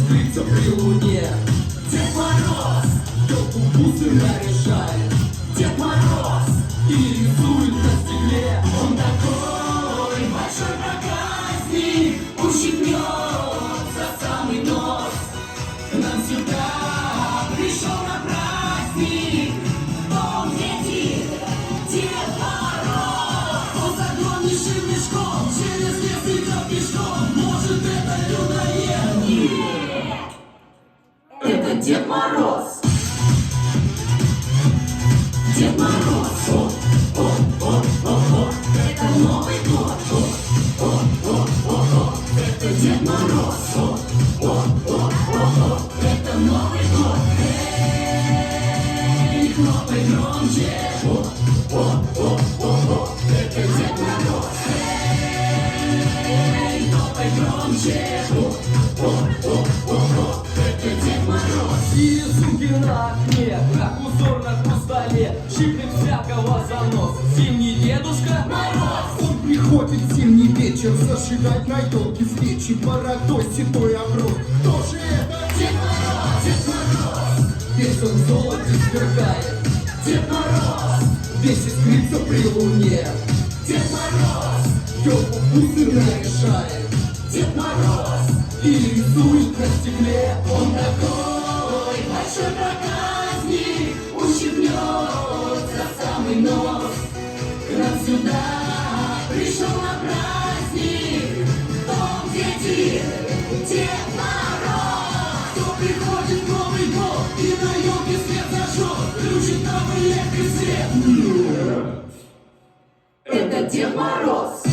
скрыться при луне. Дед Мороз елку бусы наряжает. Дед Мороз и рисует на стекле. Он такой большой проказник, ущипнет за самый нос. К нам сюда пришел на праздник. Он дети, Дед Мороз. Он с огромнейшим мешком через лес идет пешком. Может, это людоед? Нет, это Дед Мороз. Дед Мороз, это Новый год. Это Дед Мороз, это Новый год. Эй, хлопай громче. Это Дед Мороз. Эй, хлопай громче. Это Дед Мороз. И рисунки на окне, как узор на хрустале. Щиплет всякого за нос. Зимний Дедушка Мороз. Он приходит в зимний вечер, зажигать на елке свечи, бородой седой оброс. Кто же это? Дед Мороз, Дед Мороз. Весь он в золоте сверкает. Дед Мороз, весь искрится при луне. Дед Мороз елку бусы наряжает. Дед Мороз и рисует на стекле. Он такой большой проказник, ущипнет за самый нос. К нам сюда пришел на праздник. Он дети, Дед Мороз. Кто приходит в Новый год и на елке свет зажжет, включит нам электросвет. Это Дед Мороз.